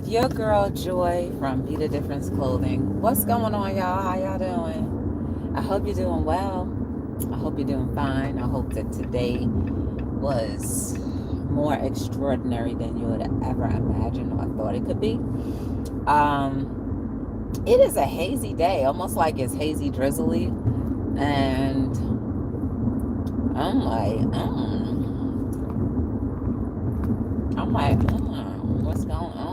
with your girl Joy from Be the Difference Clothing. What's going on, y'all? How y'all doing? I hope you're doing well. I hope you're doing fine. I hope that today was more extraordinary than you would ever imagine or thought it could be. It is a hazy day, almost like it's hazy drizzly, and I'm like, what's going on?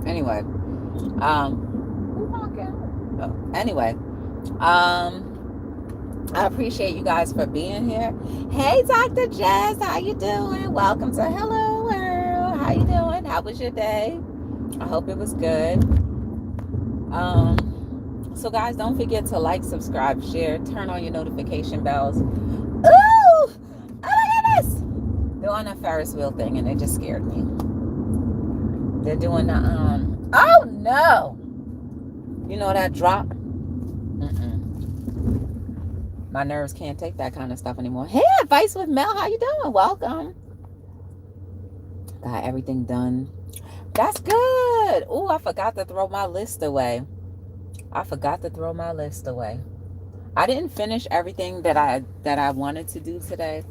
Anyway, anyway, I appreciate you guys for being here. Hey, Dr. Jess, how you doing? Welcome to Hello World. How you doing? How was your day? I hope it was good. So guys, don't forget to like, subscribe, share, turn on your notification bells. Ooh! Oh my goodness! They're on a Ferris wheel thing and it just scared me. They're doing the oh no! You know that drop? My nerves can't take that kind of stuff anymore. Hey, Advice with Mel, how you doing? Welcome. Got everything done. That's good. Oh, I forgot to throw my list away. I didn't finish everything that I wanted to do today,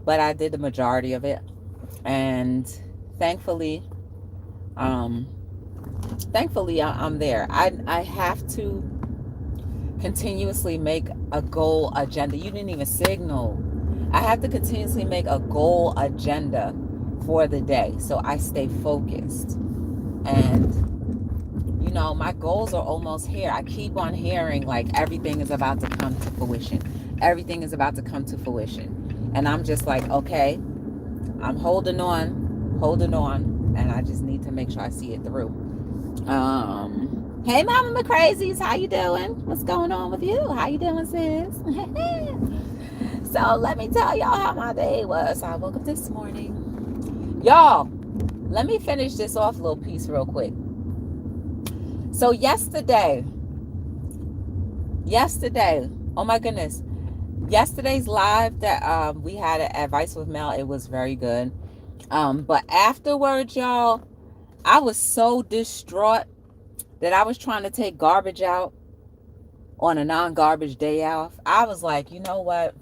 but I did the majority of it. And thankfully I'm there. I have to continuously make a goal agenda. You didn't even signal. I have to continuously make a goal agenda for the day so I stay focused. And you know, my goals are almost here. I keep on hearing like everything is about to come to fruition. Everything is about to come to fruition. And I'm just like, okay, I'm holding on, and I just need to make sure I see it through. Hey, Mama McCrazies, how you doing? What's going on with you? How you doing, sis? So let me tell y'all how my day was. I woke up this morning. Y'all, let me finish this off little piece real quick. So yesterday, oh my goodness, yesterday's live that we had at Advice with Mel, it was very good. But afterwards, y'all, I was so distraught that I was trying to take garbage out on a non-garbage day off. I was like, you know what?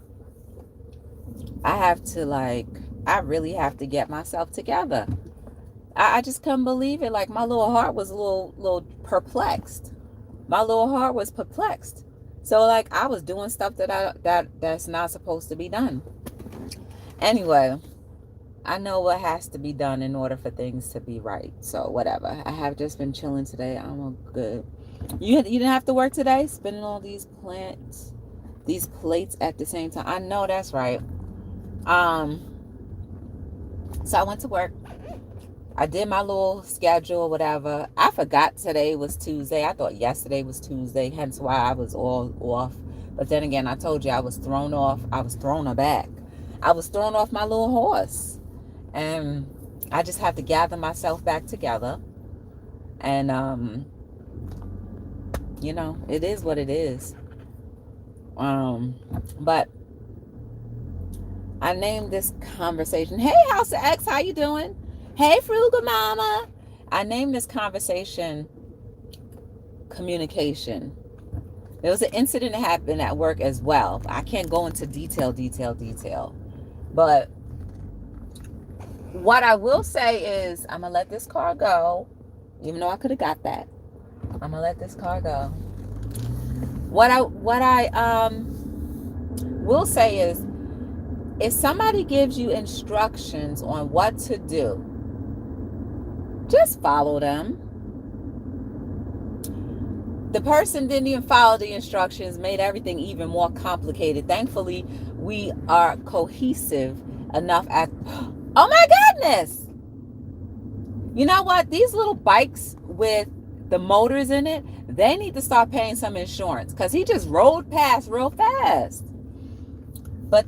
I really have to get myself together. I just couldn't believe it. Like my little heart was a little perplexed. So like I was doing stuff that's not supposed to be done. Anyway, I know what has to be done in order for things to be right. So whatever. I have just been chilling today. I'm good. You didn't have to work today, spinning all these plates at the same time. I know that's right. So I went to work. I did my little schedule, whatever. I forgot today was Tuesday. I thought yesterday was Tuesday, hence why I was all off. But then again, I told you I was thrown off. I was thrown aback. I was thrown off my little horse. And I just have to gather myself back together. And, you know, it is what it is. But I named this conversation, hey, House of X, how you doing? Hey, Frugal Mama. I named this conversation communication. There was an incident that happened at work as well. I can't go into detail. But what I will say is I'm going to let this car go. Even though I could have got that. I'm going to let this car go. What I will say is if somebody gives you instructions on what to do, just follow them. The person didn't even follow the instructions, made everything even more complicated. Thankfully, we are cohesive enough at, oh my goodness! You know what? These little bikes with the motors in it, they need to start paying some insurance because he just rolled past real fast. But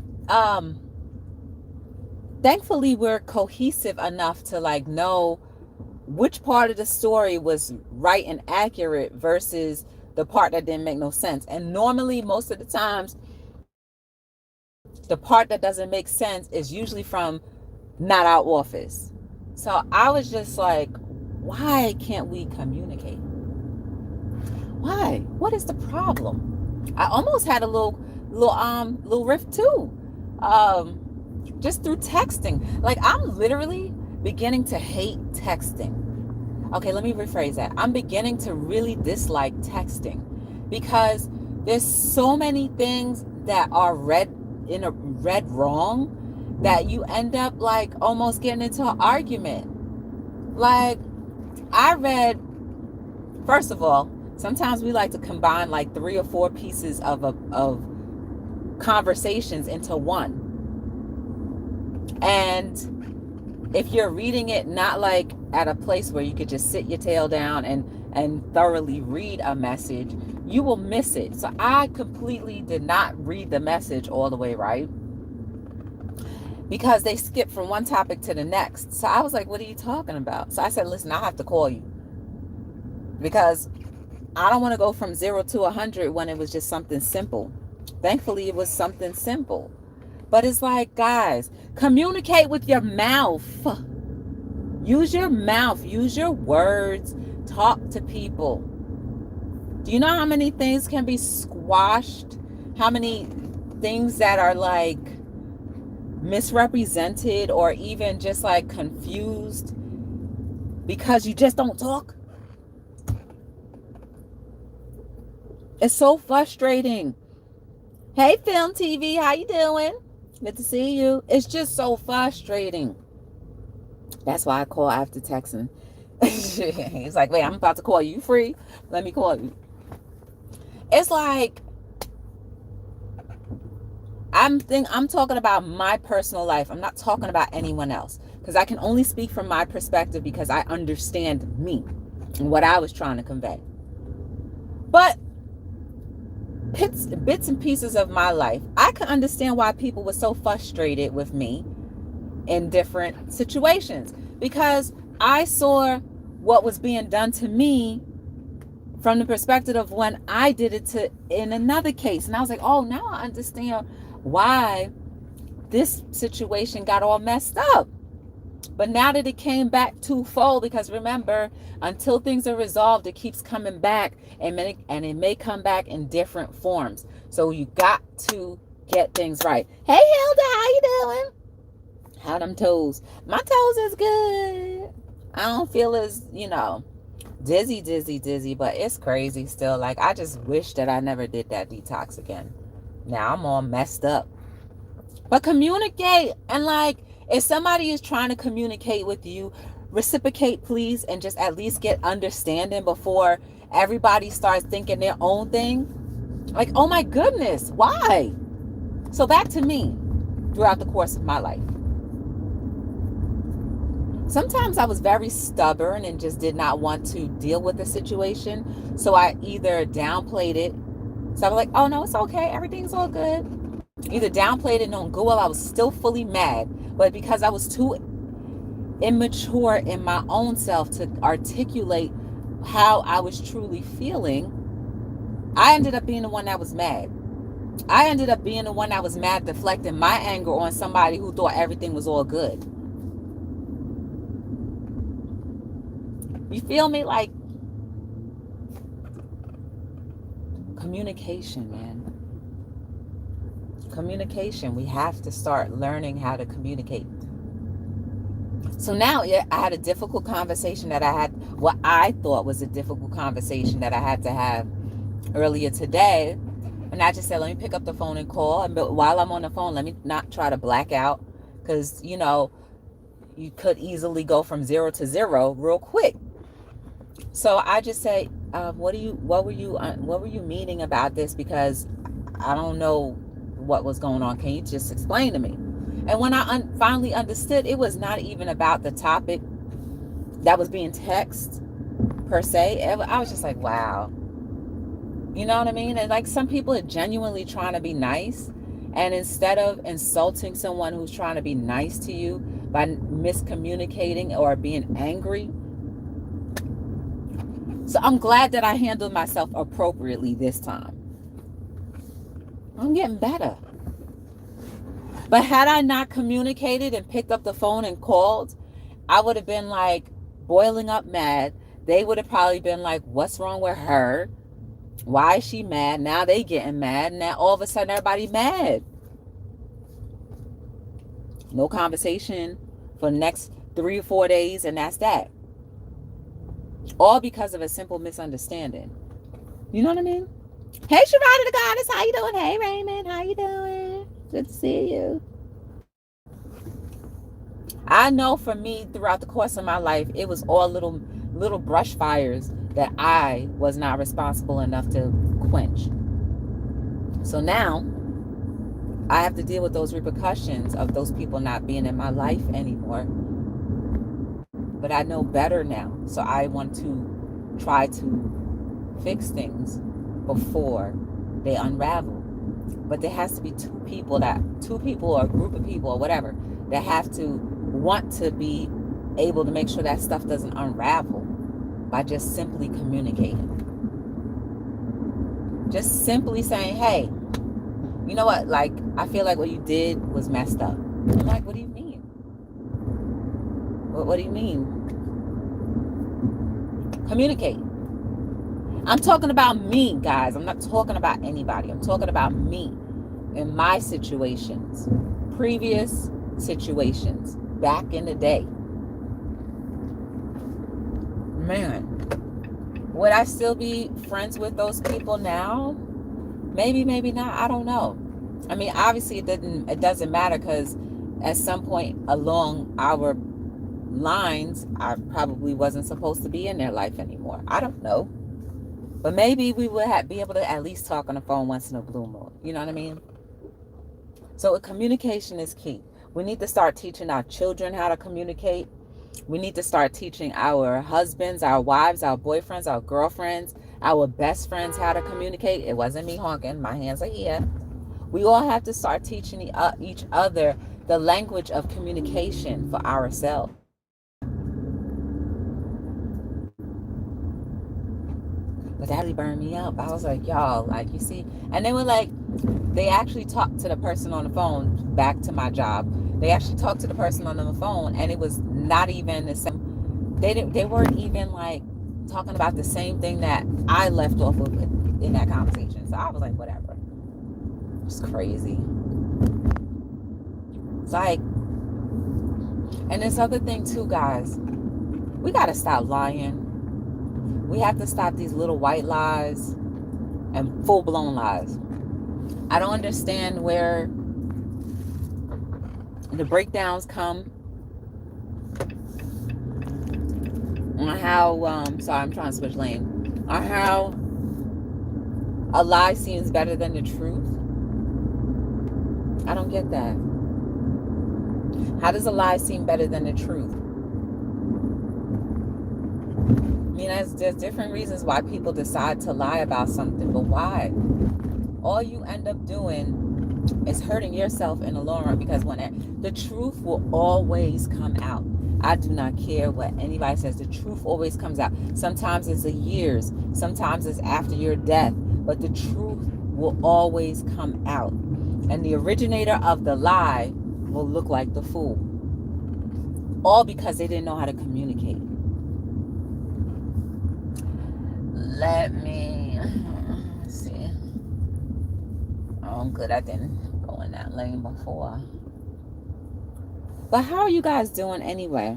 thankfully, we're cohesive enough to like know which part of the story was right and accurate versus the part that didn't make no sense. And normally, most of the times, the part that doesn't make sense is usually from not our office. So I was just like, Why can't we communicate? Why? What is the problem? I almost had a little rift too. Just through texting. Like, I'm literally beginning to hate texting. Okay, let me rephrase that. I'm beginning to really dislike texting because there's so many things that are read wrong that you end up like almost getting into an argument. Like, I read, first of all, sometimes we like to combine like 3 or 4 pieces of conversations into one. And if you're reading it not like at a place where you could just sit your tail down and thoroughly read a message, you will miss it. So I completely did not read the message all the way right because they skipped from one topic to the next. So I was like, what are you talking about? So I said, listen, I have to call you because I don't want to go from 0 to 100 when it was just something simple. Thankfully, it was something simple. But it's like, guys, communicate with your mouth. Use your mouth. Use your words. Talk to people. Do you know how many things can be squashed? How many things that are like misrepresented or even just like confused because you just don't talk? It's so frustrating. Hey, Film TV, how you doing? Good to see you. It's just so frustrating. That's why I call after texting. He's like, wait, I'm about to call you. You free? Let me call you. It's like, I'm talking about my personal life. I'm not talking about anyone else because I can only speak from my perspective because I understand me and what I was trying to convey. But bits and pieces of my life, I can understand why people were so frustrated with me in different situations because I saw what was being done to me from the perspective of when I did it in another case. And I was like, oh, now I understand why this situation got all messed up. But now that it came back twofold, because remember, until things are resolved, it keeps coming back, and it may come back in different forms. So you got to get things right. Hey, Hilda, how you doing? How them toes? My toes is good. I don't feel as, dizzy, but it's crazy still. Like, I just wish that I never did that detox again. Now I'm all messed up. But communicate, and like, if somebody is trying to communicate with you, reciprocate, please, and just at least get understanding before everybody starts thinking their own thing. Like, oh my goodness, why? So back to me throughout the course of my life. Sometimes I was very stubborn and just did not want to deal with the situation. So I either downplayed it. So I was like, oh no, it's okay. Everything's all good. Either downplayed it, knowing good well I was still fully mad. But because I was too immature in my own self to articulate how I was truly feeling, I ended up being the one that was mad. I ended up being the one that was mad, deflecting my anger on somebody who thought everything was all good. You feel me? Like, communication, man. Communication. We have to start learning how to communicate. So now I had a difficult conversation that I had, what I thought was a difficult conversation that I had to have earlier today. And I just said, let me pick up the phone and call. And while I'm on the phone, let me not try to black out. Because, you could easily go from 0 to 0 real quick. So I just say, what were you meaning about this? Because I don't know what was going on. Can you just explain to me? And when I finally understood, it was not even about the topic that was being texted per se. I was just like, wow. You know what I mean? And like, some people are genuinely trying to be nice. And instead of insulting someone who's trying to be nice to you by miscommunicating or being angry. So I'm glad that I handled myself appropriately this time. I'm getting better. But had I not communicated and picked up the phone and called, I would have been like boiling up mad, they would have probably been like, what's wrong with her? Why is she mad? Now they getting mad. Now all of a sudden everybody mad. No conversation for the next 3 or 4 days, and that's that. All because of a simple misunderstanding. You know what I mean? Hey, Sharada the Goddess, how you doing? Hey, Raymond, how you doing? Good to see you. I know for me, throughout the course of my life, it was all little brush fires that I was not responsible enough to quench. So now I have to deal with those repercussions of those people not being in my life anymore. But I know better now. So I want to try to fix things before they unravel. But there has to be two people or a group of people or whatever that have to want to be able to make sure that stuff doesn't unravel by just simply communicating. Just simply saying, hey, you know what? Like, I feel like what you did was messed up. I'm like, what do you mean? What do you mean? Communicate. I'm talking about me, guys. I'm not talking about anybody. I'm talking about me in my situations, previous situations, back in the day. Man, would I still be friends with those people now? Maybe, maybe not. I don't know. I mean, obviously it doesn't matter, because at some point along our lines, I probably wasn't supposed to be in their life anymore. I don't know. But maybe we would be able to at least talk on the phone once in a blue moon. You know what I mean? So communication is key. We need to start teaching our children how to communicate. We need to start teaching our husbands, our wives, our boyfriends, our girlfriends, our best friends how to communicate. It wasn't me honking. My hands are here. We all have to start teaching each other the language of communication for ourselves. But that really burned me up. I was like, y'all, like, you see? And they were like, they actually talked to the person on the phone, back to my job. They actually talked to the person on the phone, and it was not even the same. They weren't even like talking about the same thing that I left off with in that conversation. So I was like, whatever. It's crazy. It's like, and this other thing too, guys, we got to stop lying. We have to stop these little white lies and full-blown lies. I don't understand where the breakdowns come on how, sorry, I'm trying to switch lane, on how a lie seems better than the truth. I don't get that. How does a lie seem better than the truth? I mean, there's different reasons why people decide to lie about something, but why? All you end up doing is hurting yourself in the long run, because when the truth will always come out. I do not care what anybody says. The truth always comes out. Sometimes it's years. Sometimes it's after your death. But the truth will always come out. And the originator of the lie will look like the fool. All because they didn't know how to communicate. Let me see. Oh, I'm good. I didn't go in that lane before. But how are you guys doing anyway?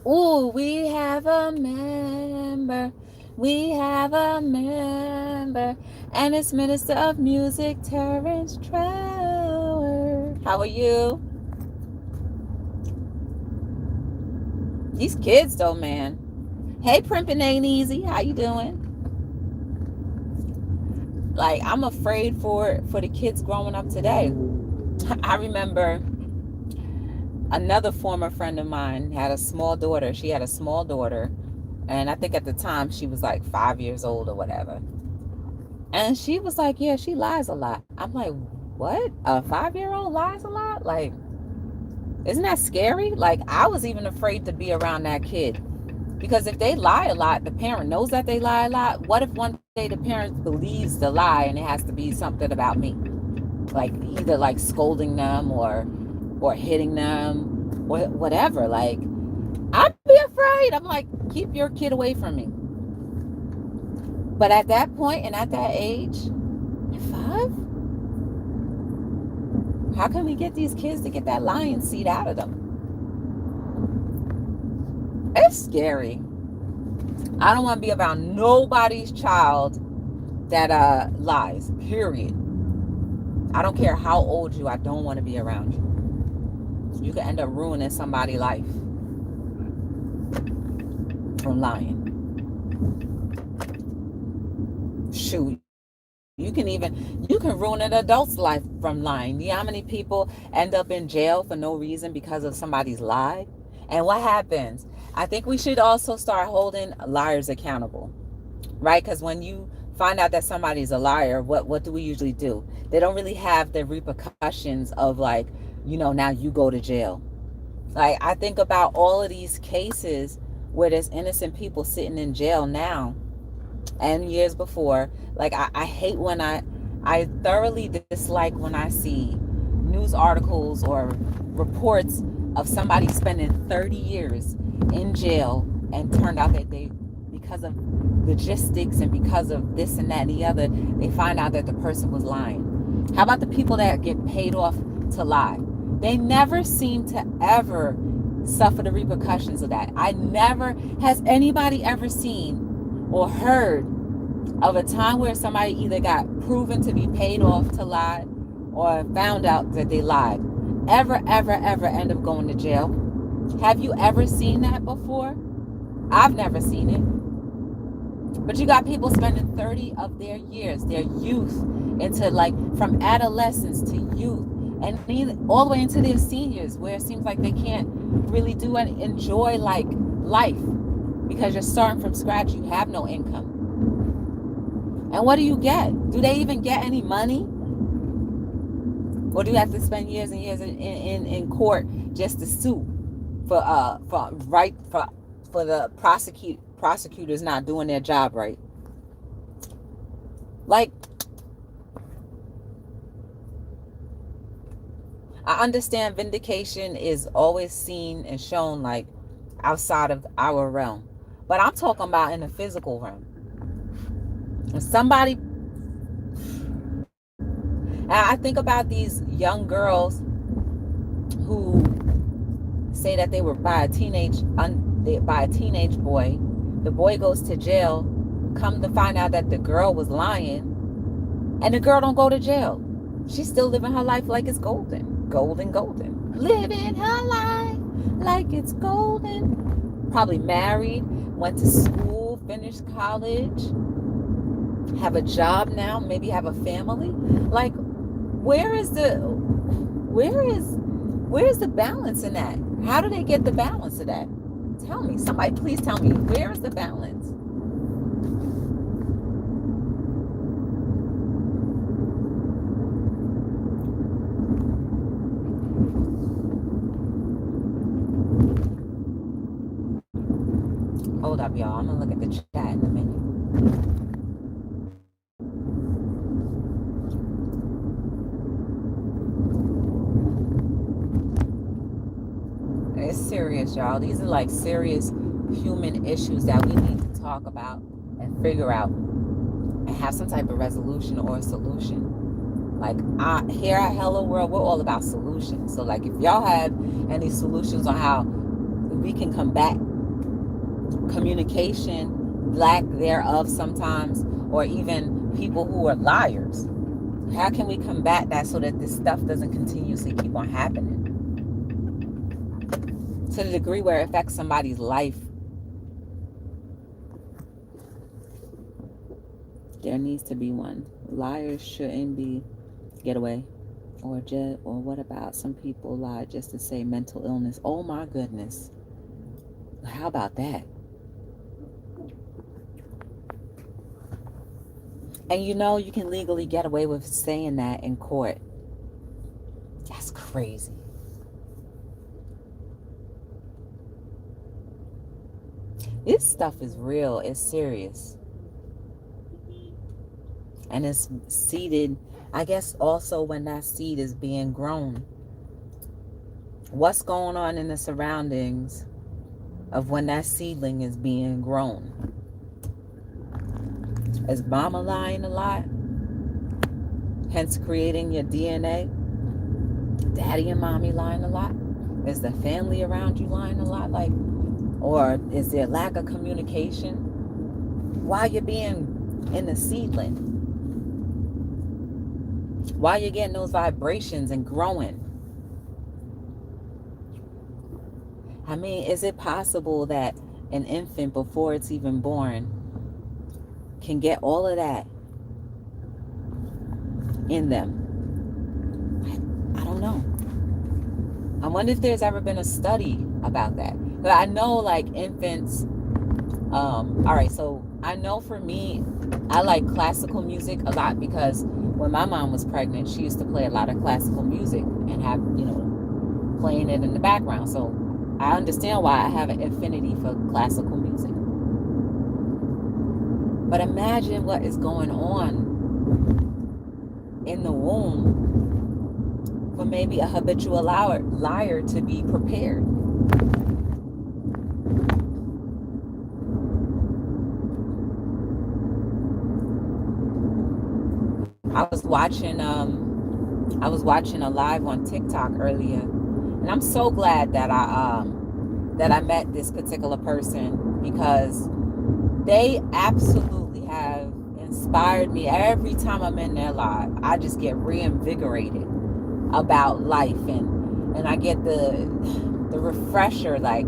Ooh, we have a member. We have a member. And it's Minister of Music, Terrence Trower. How are you? These kids though, man. Hey, Primpin' Ain't Easy. How you doing? Like, I'm afraid for the kids growing up today. I remember another former friend of mine had a small daughter. She had a small daughter. And I think at the time she was like 5 years old or whatever. And she was like, yeah, she lies a lot. I'm like, what? A 5-year-old lies a lot? Like, isn't that scary? Like, I was even afraid to be around that kid. Because if they lie a lot, the parent knows that they lie a lot. What if one day the parent believes the lie and it has to be something about me? Like, either like scolding them or hitting them or whatever. Like, I'd be afraid right. I'm like, keep your kid away from me. But at that point and at that age, at 5, how can we get these kids to get that lion seed out of them? It's scary. I don't want to be around nobody's child that lies. Period. I don't care how old you. I don't want to be around you. You can end up ruining somebody's life from lying. Shoot, you can ruin an adult's life from lying. You know how many people end up in jail for no reason because of somebody's lie? And what happens? I think we should also start holding liars accountable, right? Because when you find out that somebody's a liar, what do we usually do? They don't really have the repercussions of, like, now you go to jail. Like, I think about all of these cases where there's innocent people sitting in jail now and years before. Like, I hate when I thoroughly dislike when I see news articles or reports of somebody spending 30 years in jail and turned out that because of logistics and because of this and that and the other, they find out that the person was lying. How about the people that get paid off to lie? They never seem to ever suffer the repercussions of that. Has anybody ever seen or heard of a time where somebody either got proven to be paid off to lie or found out that they lied, ever end up going to jail? Have you ever seen that before? I've never seen it. But you got people spending 30 of their years, their youth, into, like, from adolescence to youth, and all the way into their seniors, where it seems like they can't really do and enjoy, like, life, because you're starting from scratch. You have no income. And what do you get? Do they even get any money? Or do you have to spend years and years in court just to sue for the prosecutors not doing their job right? Like, I understand vindication is always seen and shown, like, outside of our realm, but I'm talking about in the physical realm. If somebody, I think about these young girls who say that they were by a teenage boy. The boy goes to jail. Come to find out that the girl was lying, and the girl don't go to jail. She's still living her life like it's golden. Living her life like it's golden. Probably married, went to school, finished college, have a job now, maybe have a family. Like, where is the balance in that? How do they get the balance of that? Tell me. Somebody please tell me. Where is the balance? Hold up, y'all. I'm going to look at the chat in a minute. It's serious, y'all. These are, like, serious human issues that we need to talk about and figure out and have some type of resolution or a solution. Like, here at Hello World, we're all about solutions. So, like, if y'all have any solutions on how we can combat communication, lack thereof sometimes, or even people who are liars, how can we combat that so that this stuff doesn't continuously keep on happening to the degree where it affects somebody's life? There needs to be one. Liars shouldn't be get away. Or what about some people lie just to say mental illness? Oh my goodness. How about that? And you can legally get away with saying that in court. That's crazy. This stuff is real. It's serious. And it's seeded, I guess, also when that seed is being grown. What's going on in the surroundings of when that seedling is being grown. Is mama lying a lot? Hence creating your DNA? Daddy and mommy lying a lot? Is the family around you lying a lot? Like, or is there lack of communication while you're being in the seedling? While you're getting those vibrations and growing? I mean, is it possible that an infant before it's even born can get all of that in them? I don't know. I wonder if there's ever been a study about that. But I know like infants, all right, so I know for me, I like classical music a lot because when my mom was pregnant, she used to play a lot of classical music and have, playing it in the background. So I understand why I have an affinity for classical music. But imagine what is going on in the womb for maybe a habitual liar to be prepared. I was watching a live on TikTok earlier, and I'm so glad that I met this particular person because they absolutely have inspired me. Every time I'm in their live, I just get reinvigorated about life, and I get the refresher, like,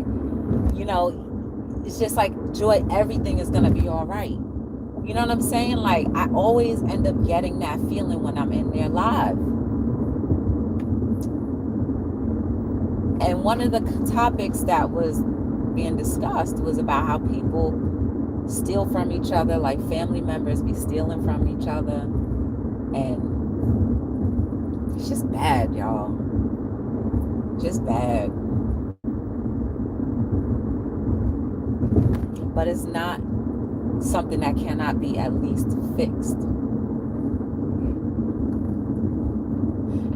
it's just like, Joy, everything is gonna be all right. You know what I'm saying? Like, I always end up getting that feeling when I'm in their live. And one of the topics that was being discussed was about how people steal from each other, like family members be stealing from each other. And it's just bad, y'all. Just bad. But it's not something that cannot be at least fixed.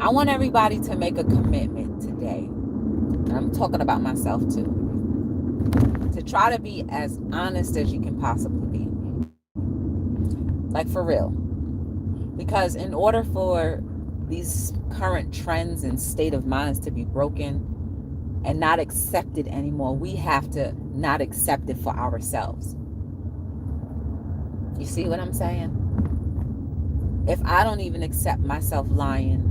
I want everybody to make a commitment today. I'm talking about myself too. To try to be as honest as you can possibly be. Like, for real. Because in order for these current trends and state of minds to be broken and not accepted anymore, we have to not accept it for ourselves. You see what I'm saying? If I don't even accept myself lying,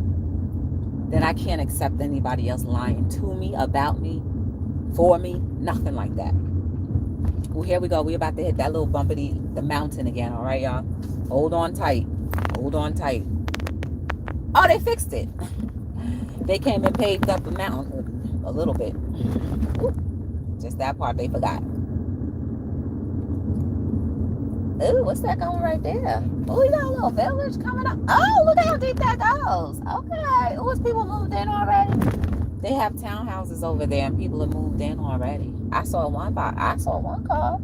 then I can't accept anybody else lying to me, about me, for me, nothing like that. Well, here we go. We're about to hit that little bumpity, the mountain again. All right, y'all. Hold on tight. Hold on tight. Oh, they fixed it. They came and paved up the mountain a little bit. Ooh, just that part they forgot. Ooh, what's that going right there? Oh, you got a little village coming up. Oh, look at how deep that goes. Okay. Ooh, people moved in already? They have townhouses over there and people have moved in already. I saw one car.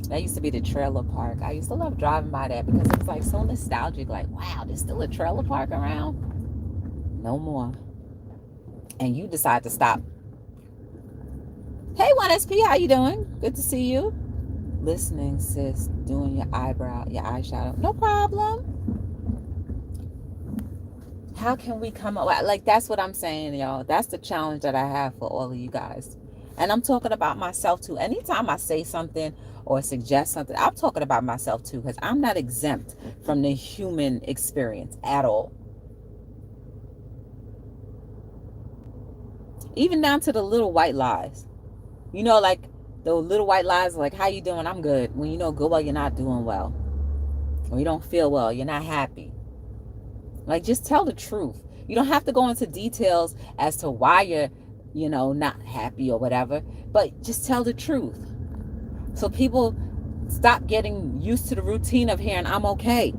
That used to be the trailer park. I used to love driving by that because it was like so nostalgic. Like, wow, there's still a trailer park around? No more. And you decide to stop. Hey, 1SP, how you doing? Good to see you. Listening, sis. Doing your eyeshadow. No problem. How can we come up? Like, that's what I'm saying, y'all. That's the challenge that I have for all of you guys. And I'm talking about myself too. Anytime I say something or suggest something, I'm talking about myself too, because I'm not exempt from the human experience at all. Even down to the little white lies. Like the little white lies, like, how you doing? I'm good. When you know good well, you're not doing well. Or you don't feel well. You're not happy. Like, just tell the truth. You don't have to go into details as to why you're, not happy or whatever. But just tell the truth. So people stop getting used to the routine of hearing, I'm okay.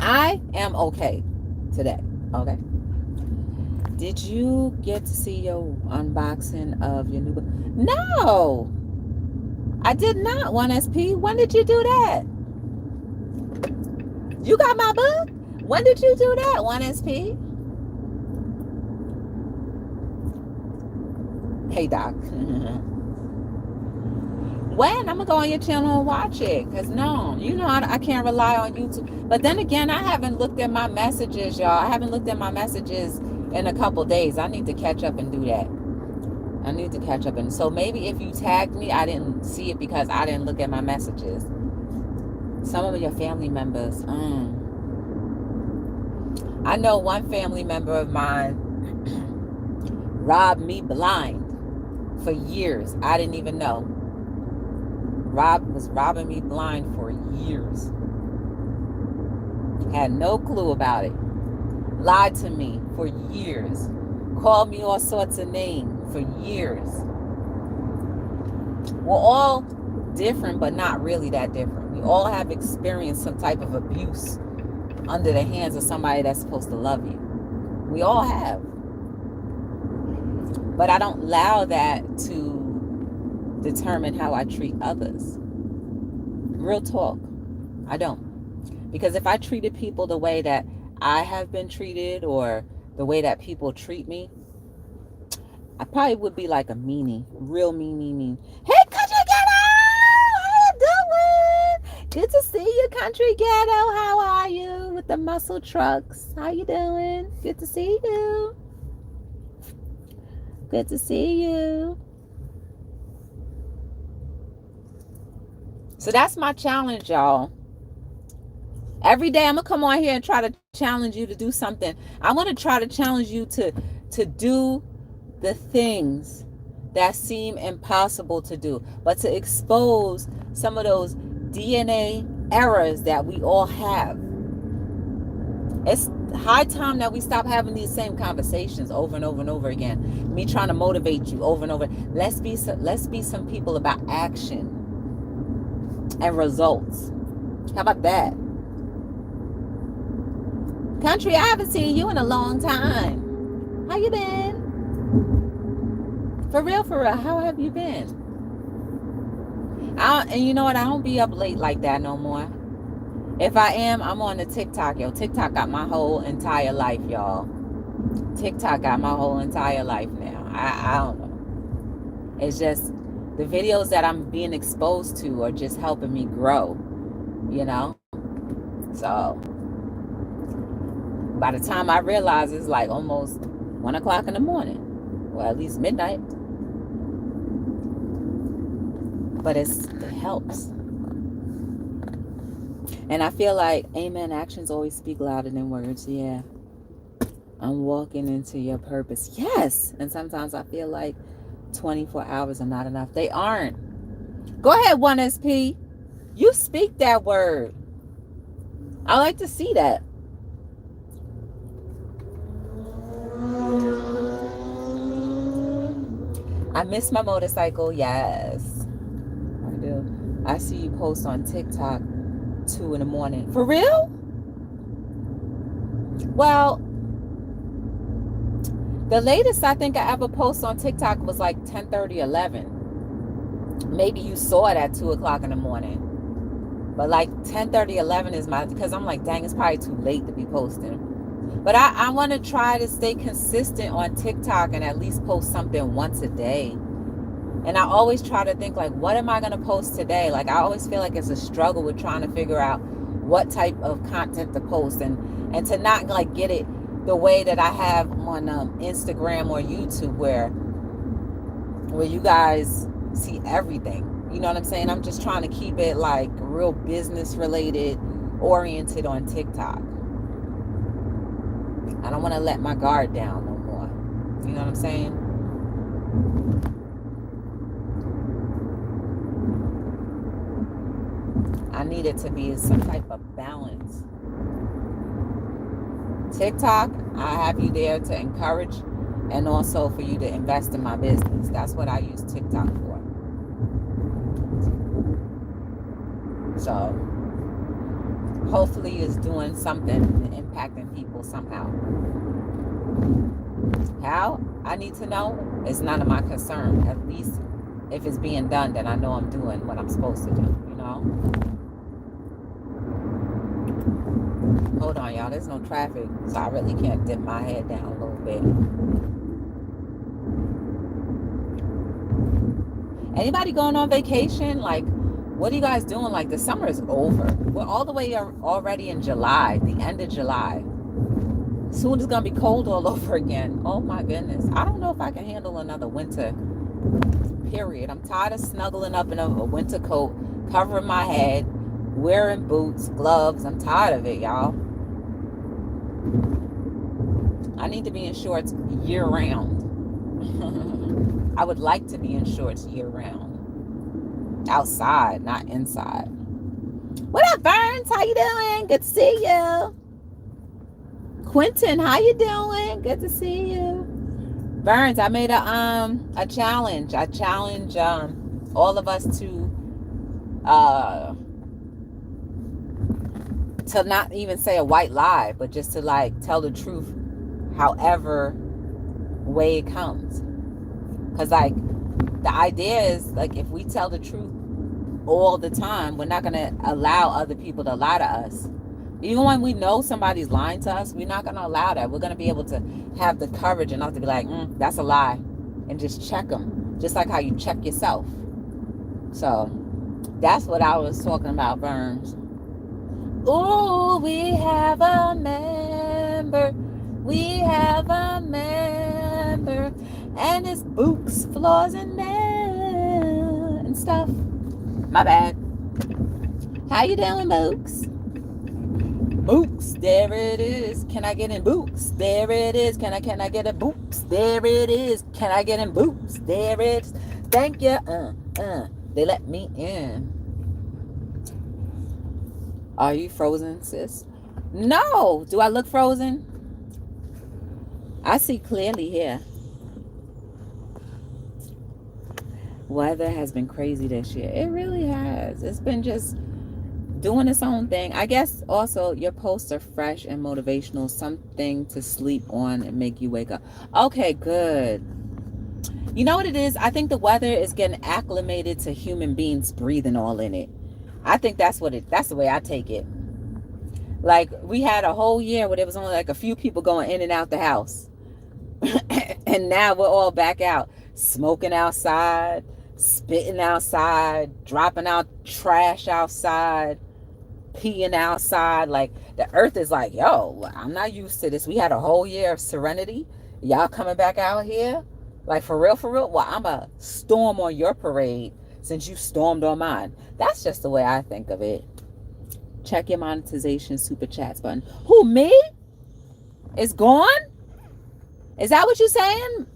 I am okay today. Okay. Did you get to see your unboxing of your new book? No. I did not, 1SP. When did you do that? You got my book? When did you do that, 1SP? Hey, Doc. When? I'm going to go on your channel and watch it. Because, no, you know, I can't rely on YouTube. But then again, I haven't looked at my messages, y'all. I haven't looked at my messages in a couple days. I need to catch up and do that. I need to catch up. And so maybe if you tagged me, I didn't see it because I didn't look at my messages. Some of your family members. I know one family member of mine robbed me blind for years. I didn't even know. Rob was robbing me blind for years. Had no clue about it. Lied to me for years. Called me all sorts of names for years. We're all different, but not really that different. We all have experienced some type of abuse under the hands of somebody that's supposed to love you. We all have. But I don't allow that to determine how I treat others. Real talk. I don't. Because if I treated people the way that I have been treated or the way that people treat me, I probably would be like a meanie. Real mean. Hey, country ghetto! How you doing? Good to see you, country ghetto. How are you? With the muscle trucks. How you doing? Good to see you. Good to see you. So that's my challenge, y'all. Every day I'm going to come on here and try to challenge you to do something. I want to try to challenge you to do the things that seem impossible to do, but to expose some of those DNA errors that we all have. It's high time that we stop having these same conversations over and over and over again. Me trying to motivate you over and over. Let's be some people about action and results. How about that? Country, I haven't seen you in a long time. How you been? For real, how have you been? And you know what? I don't be up late like that no more. If I am, I'm on the TikTok, yo. TikTok got my whole entire life, y'all. TikTok got my whole entire life now. I don't know. It's just the videos that I'm being exposed to are just helping me grow, you know? So by the time I realize it's like almost 1 o'clock in the morning, or at least midnight. But it helps. And I feel like, amen, actions always speak louder than words. Yeah. I'm walking into your purpose. Yes. And sometimes I feel like 24 hours are not enough. They aren't. Go ahead, 1SP. You speak that word. I like to see that. I miss my motorcycle. Yes, I do. I see you post on TikTok 2 in the morning. For real? Well, the latest I think I ever post on TikTok was like 10:30, 11. Maybe you saw it at 2 o'clock in the morning. But like 10:30, 11 is because I'm like, dang, it's probably too late to be posting. But I want to try to stay consistent on TikTok and at least post something once a day. And I always try to think like, what am I going to post today? Like, I always feel like it's a struggle with trying to figure out what type of content to post and to not like get it the way that I have on Instagram or YouTube where you guys see everything. You know what I'm saying? I'm just trying to keep it like real business related, oriented on TikTok. I don't want to let my guard down no more. You know what I'm saying? I need it to be some type of balance. TikTok, I have you there to encourage and also for you to invest in my business. That's what I use TikTok for. So hopefully it's doing something and impacting people somehow. How? I need to know. It's none of my concern. At least if it's being done, then I know I'm doing what I'm supposed to do, you know? Hold on, y'all. There's no traffic, so I really can't dip my head down a little bit. Anybody going on vacation? Like, what are you guys doing? Like, the summer is over. We're all the way already in July, the end of July. Soon it's going to be cold all over again. Oh my goodness. I don't know if I can handle another winter, period. I'm tired of snuggling up in a winter coat, covering my head, wearing boots, gloves. I'm tired of it, y'all. I need to be in shorts year round. I would like to be in shorts year round. Outside, not inside. What up, Burns? How you doing? Good to see you. Quentin, how you doing? Good to see you. Burns, I made a challenge. I challenge all of us to not even say a white lie, but just to like tell the truth however way it comes. Because like the idea is like if we tell the truth all the time, we're not going to allow other people to lie to us. Even when we know somebody's lying to us, we're not going to allow that. We're going to be able to have the courage enough to be like, that's a lie, and just check them, just like how you check yourself. So that's what I was talking about, Burns. Ooh, we have a member. We have a member. And it's Books, Flaws, and Nails and stuff. My bad. How you doing, Books? Books, there it is. Can I get in Books? There it is. Can I get a Books? There it is. Can I get in Books? There it is. Thank you. They let me in. Are you frozen, sis? No. Do I look frozen? I see clearly here. Weather has been crazy this year. It really has. It's been just doing its own thing. I guess also your posts are fresh and motivational, something to sleep on and make you wake up. Okay, good. You know what it is? I think the weather is getting acclimated to human beings breathing all in it. I think that's the way I take it. Like we had a whole year where there was only like a few people going in and out the house. And now we're all back out, smoking outside, spitting outside, dropping out trash outside, peeing outside. Like the earth is like, yo, I'm not used to this. We had a whole year of serenity. Y'all coming back out here? Like for real, for real? Well, I'm a storm on your parade since you stormed on mine. That's just the way I think of it. Check your monetization super chats button. Who, me? It's gone? Is that what you're saying?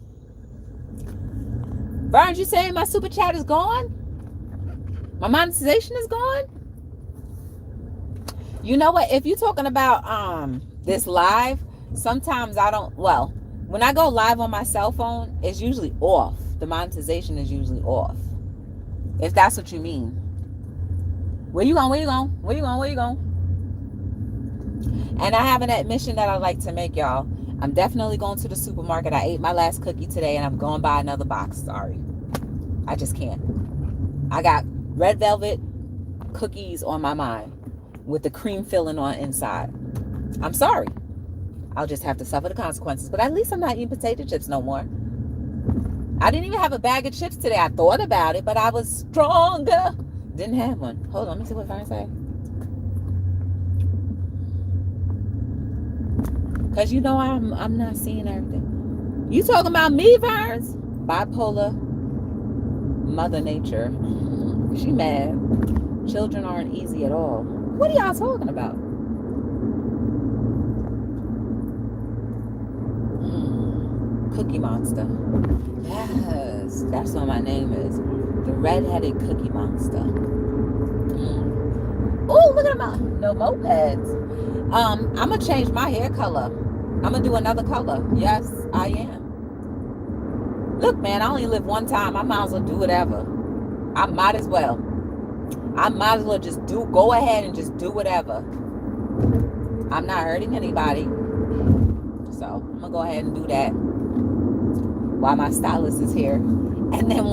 Burns, you saying my super chat is gone? My monetization is gone? You know what? If you're talking about this live, sometimes I don't, well, when I go live on my cell phone, it's usually off. The monetization is usually off. If that's what you mean. Where you going? Where you going? Where you going? Where you going? And I have an admission that I'd like to make, y'all. I'm definitely going to the supermarket. I ate my last cookie today and I'm going to buy another box. Sorry. I just can't. I got red velvet cookies on my mind with the cream filling on inside. I'm sorry. I'll just have to suffer the consequences. But at least I'm not eating potato chips no more. I didn't even have a bag of chips today. I thought about it, but I was stronger. Didn't have one. Hold on, let me see what Vern say. Because you know I'm not seeing everything. You talking about me, Verns? Bipolar Mother Nature. She mad. Children aren't easy at all. What are y'all talking about? Cookie Monster. Yes, that's what my name is. The red-headed Cookie Monster. Oh, look at them. No mopeds. I'm going to change my hair color. I'm going to do another color. Yes, I am. Look, man, I only live one time. I might as well do whatever. I might as well just go ahead and just do whatever. I'm not hurting anybody. So I'm going to go ahead and do that while my stylist is here. And then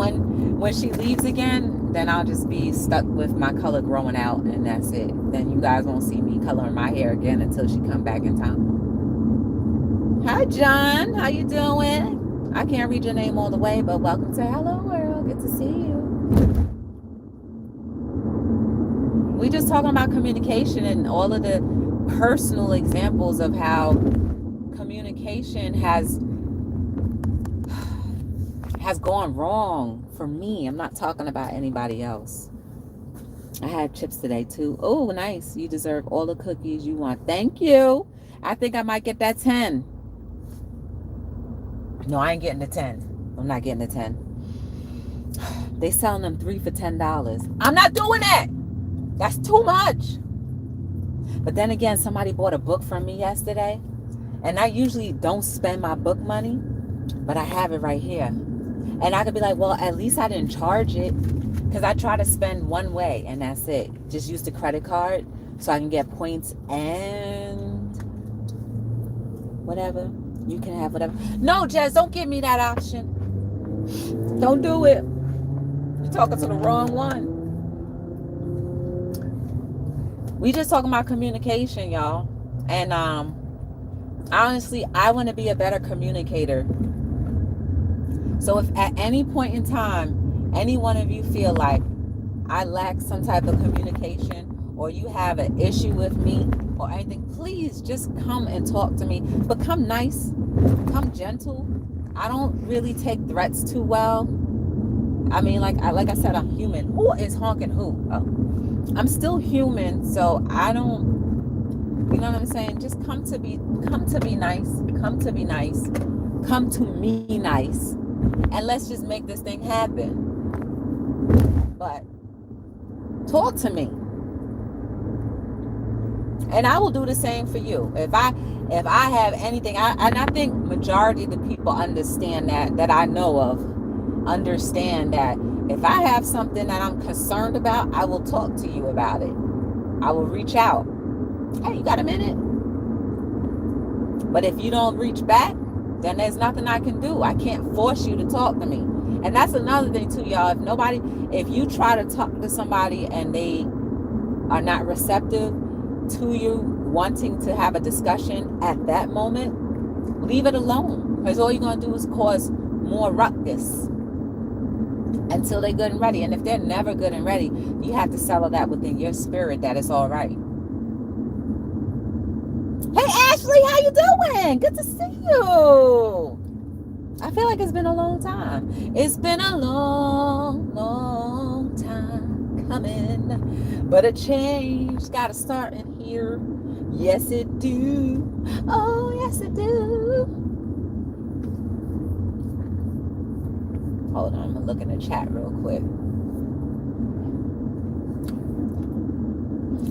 when she leaves again, then I'll just be stuck with my color growing out, and that's it. Then you guys won't see me coloring my hair again until she come back in town. Hi, John. How you doing? I can't read your name all the way, but welcome to Hello World. Good to see you. We just talking about communication and all of the personal examples of how communication has gone wrong for me. I'm not talking about anybody else. I had chips today too. Oh, nice. You deserve all the cookies you want. Thank you. I think I might get that 10. No, I ain't getting the 10. I'm not getting the 10. They selling them 3 for $10. I'm not doing that. That's too much. But then again, somebody bought a book from me yesterday. And I usually don't spend my book money, but I have it right here. And I could be like, well, at least I didn't charge it. Because I try to spend one way and that's it. Just use the credit card so I can get points and whatever. You can have whatever. No, Jess, don't give me that option. Don't do it. You're talking to the wrong one. We just talking about communication, y'all. And honestly, I want to be a better communicator. So if at any point in time, any one of you feel like I lack some type of communication or you have an issue with me or anything, please just come and talk to me. But come nice, come gentle. I don't really take threats too well. I mean, like I said, I'm human. Who is honking who? Oh, I'm still human, so I don't, you know what I'm saying? Just come to be nice. Come to be nice. Come to me nice. And let's just make this thing happen. But talk to me. And I will do the same for you. If I have anything, and I think majority of the people understand that I know of, understand that if I have something that I'm concerned about, I will talk to you about it. I will reach out. Hey, you got a minute? But if you don't reach back, then there's nothing I can do. I can't force you to talk to me. And that's another thing too, y'all. If you try to talk to somebody and they are not receptive to you wanting to have a discussion at that moment, leave it alone. Because all you're going to do is cause more ruckus until they're good and ready. And if they're never good and ready, you have to settle that within your spirit that it's all right. Hey, Ashley, how you doing? Good to see you. I feel like it's been a long time. It's been a long, long time coming. But a change got to start in here. Yes, it do. Oh, yes, it do. Hold on, I'm going to look in the chat real quick.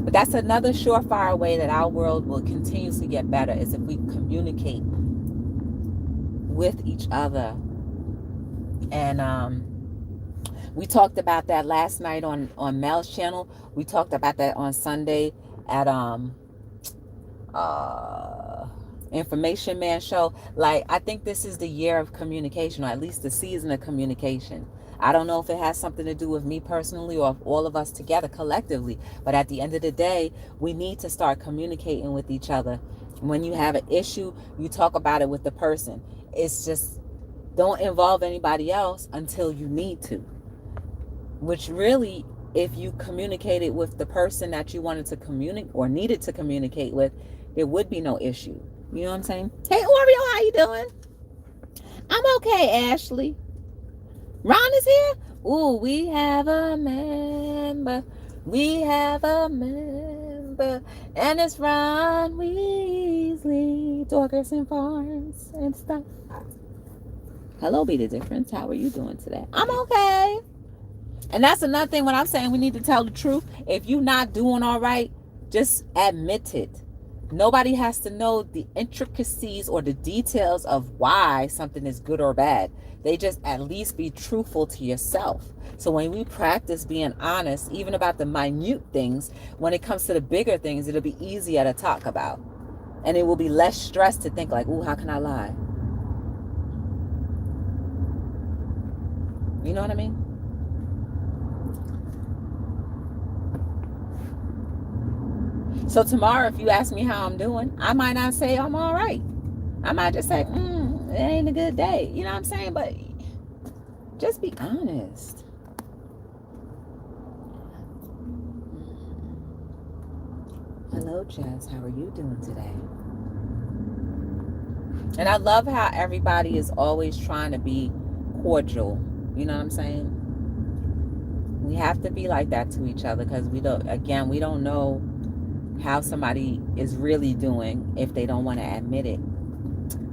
But that's another surefire way that our world will continuously get better is if we communicate with each other. And we talked about that last night on Mel's channel. We talked about that on Sunday at Information Man show. Like, I think this is the year of communication, or at least the season of communication. I don't know if it has something to do with me personally or all of us together collectively, but at the end of the day, we need to start communicating with each other. When you have an issue, you talk about it with the person. It's just, don't involve anybody else until you need to. Which really, if you communicated with the person that you wanted to communicate or needed to communicate with, there would be no issue. You know what I'm saying? Hey, Oreo, how you doing? I'm okay, Ashley. Ron is here? Ooh, we have a member. We have a member. And it's Ron Weasley. Dorcas and Farms and stuff. Hello, Be the Difference. How are you doing today? I'm okay. And that's another thing when I'm saying we need to tell the truth. If you're not doing all right, just admit it. Nobody has to know the intricacies or the details of why something is good or bad. They just at least be truthful to yourself. So when we practice being honest, even about the minute things, when it comes to the bigger things, it'll be easier to talk about. And it will be less stress to think like, ooh, how can I lie? You know what I mean? So tomorrow, if you ask me how I'm doing, I might not say I'm all right. I might just say, it ain't a good day. You know what I'm saying? But just be honest. Hello, Jess. How are you doing today? And I love how everybody is always trying to be cordial. You know what I'm saying? We have to be like that to each other because we don't know how somebody is really doing if they don't want to admit it.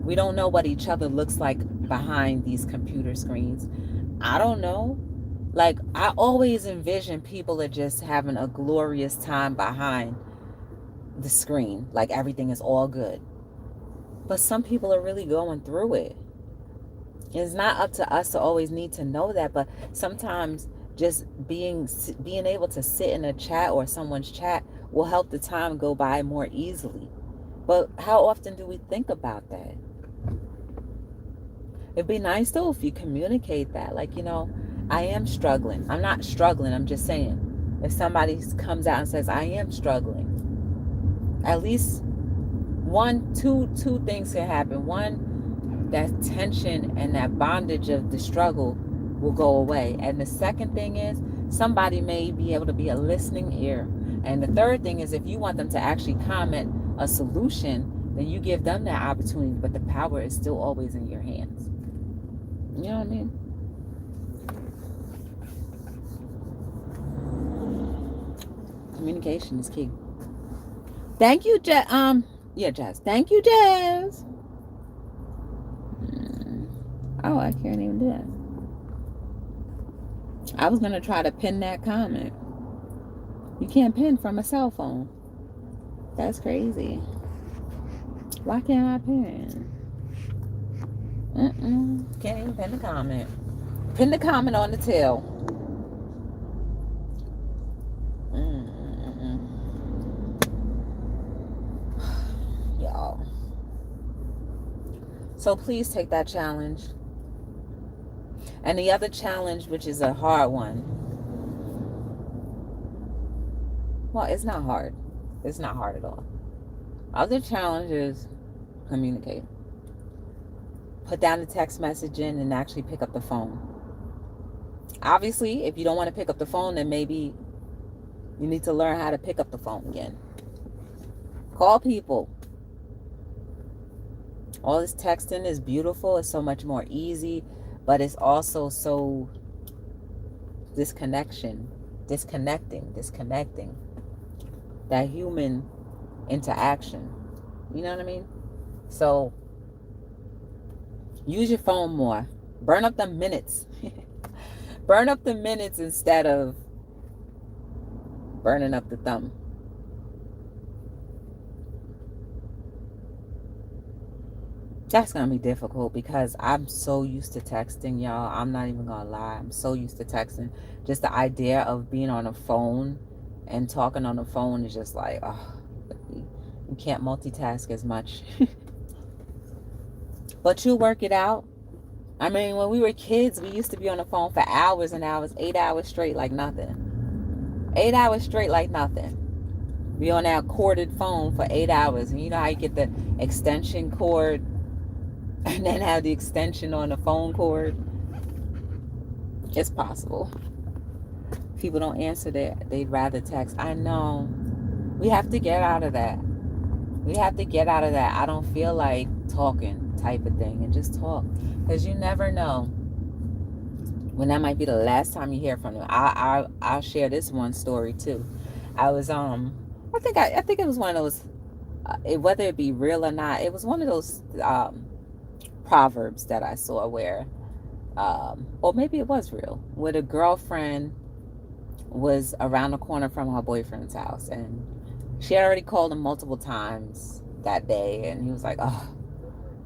We don't know what each other looks like behind these computer screens. I don't know. Like, I always envision people are just having a glorious time behind the screen. Like, everything is all good. But some people are really going through it. It's not up to us to always need to know that, but sometimes just being able to sit in a chat or someone's chat will help the time go by more easily. But how often do we think about that? It'd be nice though if you communicate that. Like, I am struggling. I'm not struggling. I'm just saying. If somebody comes out and says, I am struggling, at least two things can happen. One, that tension and that bondage of the struggle will go away. And the second thing is, somebody may be able to be a listening ear. And the third thing is, if you want them to actually comment a solution, then you give them that opportunity, but the power is still always in your hands. You know what I mean? Communication is key. Thank you, Jazz. Jazz. Thank you, Jazz. Oh, I can't even do that. I was gonna try to pin that comment. You can't pin from a cell phone. That's crazy. Why can't I pin? Can't even pin the comment. Pin the comment on the tail. Y'all. So please take that challenge. And the other challenge, which is a hard one. Well, it's not hard. It's not hard at all. Other challenge is communicate. Put down the text messaging and actually pick up the phone. Obviously, if you don't want to pick up the phone, then maybe you need to learn how to pick up the phone again. Call people. All this texting is beautiful. It's so much more easy, but it's also so disconnecting. That human interaction. You know what I mean? So use your phone more. Burn up the minutes. Burn up the minutes instead of burning up the thumb. That's going to be difficult because I'm so used to texting, y'all. I'm not even going to lie. I'm so used to texting. Just the idea of being on a phone and talking on the phone is just like, oh, you can't multitask as much. But you'll work it out. I mean, when we were kids, we used to be on the phone for hours and hours, 8 hours straight like nothing. 8 hours straight like nothing. Be on that corded phone for 8 hours. And you know how you get the extension cord and then have the extension on the phone cord? It's possible. People don't answer that. They'd rather text. I know. We have to get out of that. I don't feel like talking type of thing, and just talk. Because you never know when that might be the last time you hear from them. I'll share this one story too. I was I think it was one of those whether it be real or not, it was one of those proverbs that I saw where or maybe it was real, where the girlfriend was around the corner from her boyfriend's house, and she had already called him multiple times that day, and he was like, oh,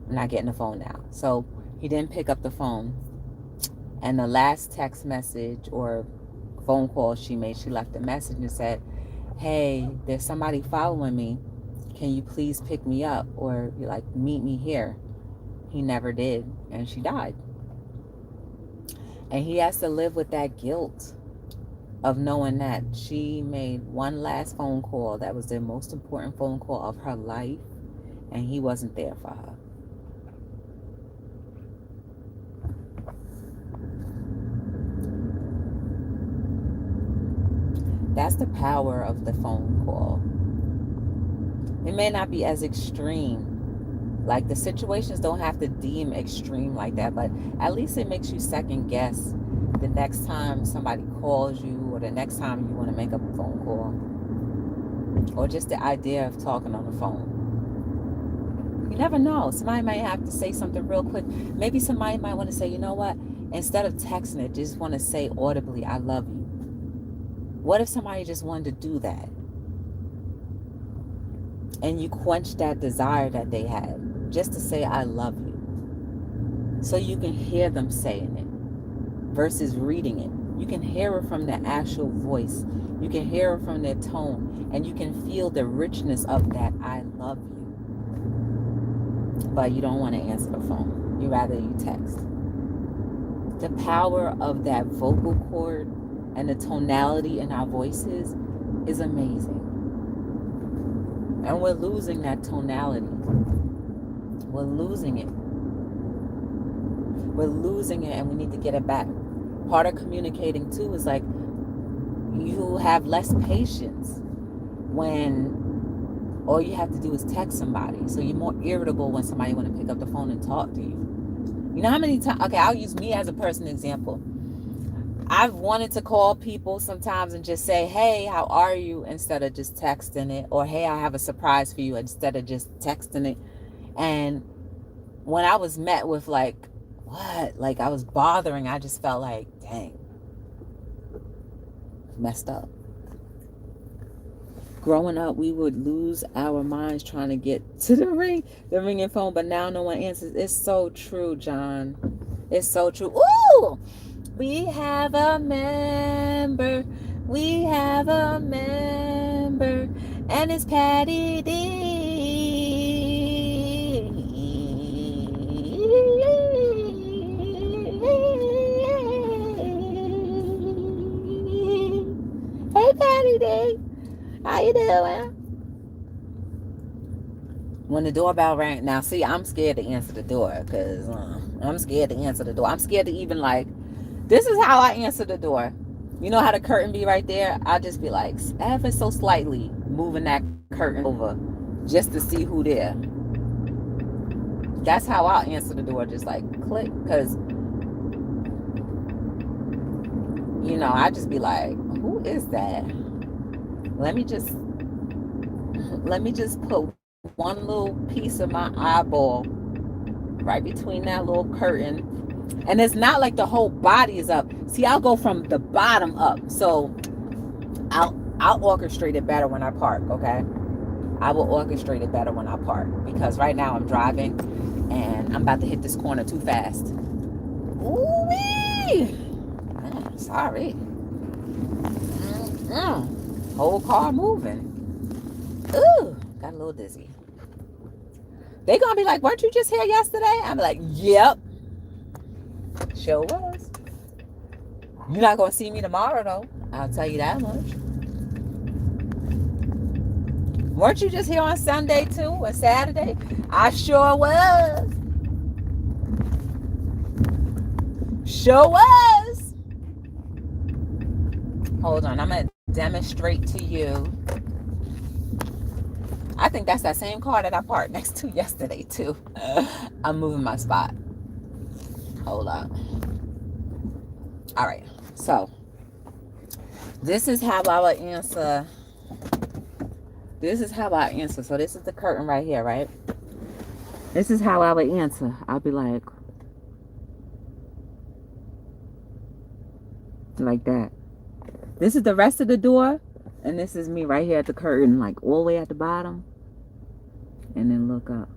I'm not getting the phone now. So he didn't pick up the phone. And the last text message or phone call she made, she left a message and said, hey, there's somebody following me. Can you please pick me up or meet me here? He never did, and she died. And he has to live with that guilt of knowing that she made one last phone call that was the most important phone call of her life, and he wasn't there for her. That's the power of the phone call. It may not be as extreme. Like, the situations don't have to deem extreme like that, but at least it makes you second guess the next time somebody calls you, or the next time you want to make a phone call, or just the idea of talking on the phone. You never know. Somebody might have to say something real quick. Maybe somebody might want to say, you know what? Instead of texting it, just want to say audibly, I love you. What if somebody just wanted to do that? And you quench that desire that they had, just to say, I love you. So you can hear them saying it versus reading it. You can hear it from their actual voice. You can hear it from their tone. And you can feel the richness of that, I love you. But you don't want to answer the phone. You rather you text. The power of that vocal cord and the tonality in our voices is amazing. And we're losing that tonality. We're losing it. We're losing it, and we need to get it back. Part of communicating too is like, you have less patience when all you have to do is text somebody. So you're more irritable when somebody want to pick up the phone and talk to you. You know how many times, okay, I'll use me as a personal example. I've wanted to call people sometimes and just say, hey, how are you? Instead of just texting it. Or, hey, I have a surprise for you, instead of just texting it. And when I was met with like, what? Like, I was bothering, I just felt like, dang, messed up. Growing up, we would lose our minds trying to get to the ringing phone, but now no one answers. It's so true, John. It's so true. Ooh! We have a member. We have a member. And it's Patty D. Hey, Patty D. How you doing? When the doorbell rang, now see, I'm scared to answer the door, because I'm scared to answer the door. I'm scared to even like, this is how I answer the door. You know how the curtain be right there? I just be like, ever so slightly moving that curtain over just to see who there. That's how I'll answer the door, just like click, because, you know, I just be like, who is that? Let me just put one little piece of my eyeball right between that little curtain. And it's not like the whole body is up. See, I'll go from the bottom up. So I'll orchestrate it better when I park, okay? I will orchestrate it better when I park, because right now I'm driving and I'm about to hit this corner too fast. Ooh-wee! Sorry. Whole car moving. Ooh, got a little dizzy. They gonna be like, weren't you just here yesterday? I'm like, yep. Sure was. You're not gonna see me tomorrow though. I'll tell you that much. Weren't you just here on Sunday too, or Saturday? I sure was. Sure was. Hold on, I'm gonna demonstrate to you. I think that's that same car that I parked next to yesterday too. I'm moving my spot. Hold up. All right. So this is how I would answer. This is how I answer. So this is the curtain right here, right? This is how I would answer. I'll be like that. This is the rest of the door, and this is me right here at the curtain, like all the way at the bottom. And then look up.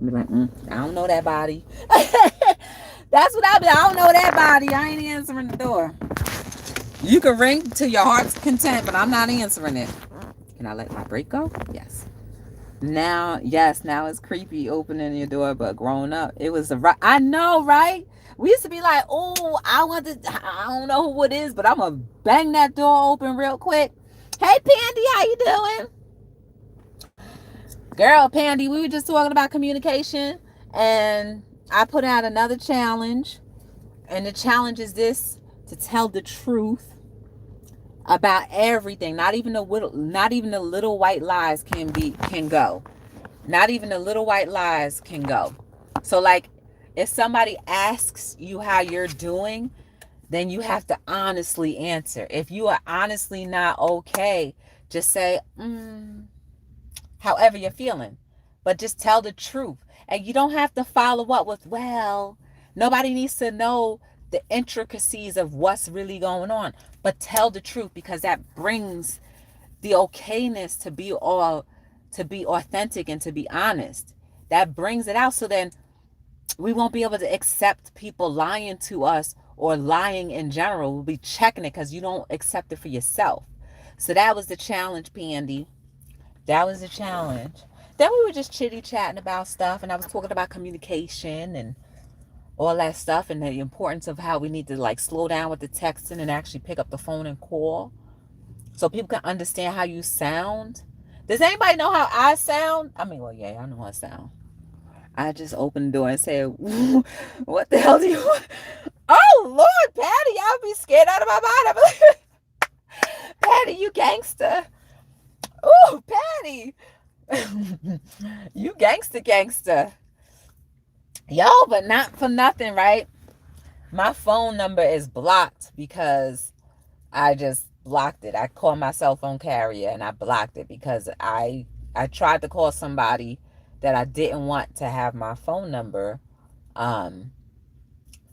Be like, I don't know that body. That's what I be. I don't know that body. I ain't answering the door. You can ring to your heart's content, but I'm not answering it. Can I let my brake go? Yes. Now it's creepy opening your door, but growing up, it was the right. I know, right? We used to be like, oh, I don't know who it is, but I'm gonna bang that door open real quick. Hey, Pandy, how you doing? Girl, Pandy, we were just talking about communication, and I put out another challenge, and the challenge is this: to tell the truth about everything. Not even the little white lies can go. Not even the little white lies can go. So like if somebody asks you how you're doing, then you have to honestly answer. If you are honestly not okay, just say, however you're feeling. But just tell the truth. And you don't have to follow up with, well, nobody needs to know the intricacies of what's really going on. But tell the truth, because that brings the okayness to be authentic and to be honest. That brings it out. So then we won't be able to accept people lying to us or lying in general. We'll be checking it because you don't accept it for yourself. So that was the challenge, Pandy. That was the challenge. Then we were just chitty chatting about stuff, and I was talking about communication and all that stuff, and the importance of how we need to like slow down with the texting and actually pick up the phone and call, so people can understand how you sound. Does anybody know how I sound? I mean, well, yeah, I know how I sound. I just opened the door and said, "What the hell do you want?" Oh Lord, Patty, I'll be scared out of my mind. I'll be like, Patty, you gangster. Oh, Patty. You gangster. Yo, but not for nothing, right? My phone number is blocked because I just blocked it. I called my cell phone carrier and I blocked it because I tried to call somebody that I didn't want to have my phone number um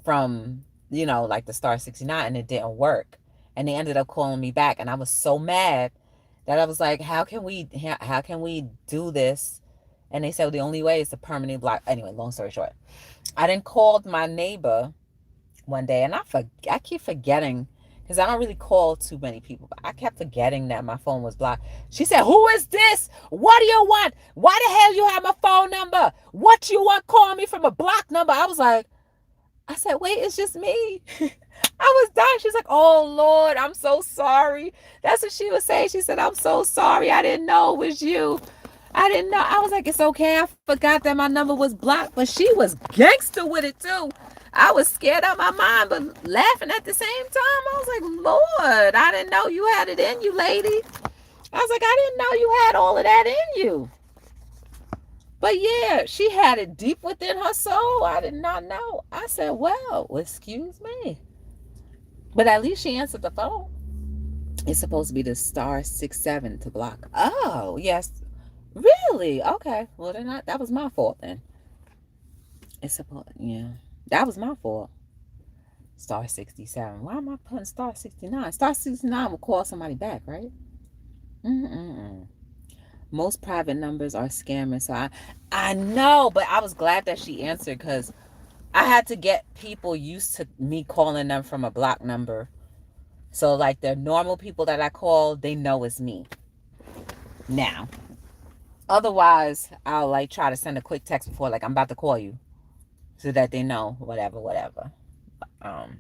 from, like the star 69, and it didn't work. And they ended up calling me back, and I was so mad that I was like, how can we do this? And they said, well, the only way is to permanently block. Anyway, long story short, I then called my neighbor one day, and I keep forgetting because I don't really call too many people, but I kept forgetting that my phone was blocked. She said, who is this? What do you want? Why the hell you have my phone number? What you want calling me from a blocked number? I said, wait, it's just me. I was dying. She's like, oh, Lord, I'm so sorry. That's what she was saying. She said, I'm so sorry. I didn't know it was you. I didn't know. I was like, it's okay. I forgot that my number was blocked, but she was gangster with it too. I was scared out of my mind, but laughing at the same time. I was like, Lord, I didn't know you had it in you, lady. I was like, I didn't know you had all of that in you. But yeah, she had it deep within her soul. I did not know. I said, well, excuse me. But at least she answered the phone. It's supposed to be the star 67 to block. Oh, yes. Really? Okay. Well, then that was my fault then. It's supposed, yeah. That was my fault. Star 67. Why am I putting star 69? Star 69 will call somebody back, right? Mm-mm. Most private numbers are scammers. So I know, but I was glad that she answered because I had to get people used to me calling them from a block number. So like the normal people that I call, they know it's me now. Otherwise, I'll like try to send a quick text before, like, I'm about to call you, so that they know whatever. Um,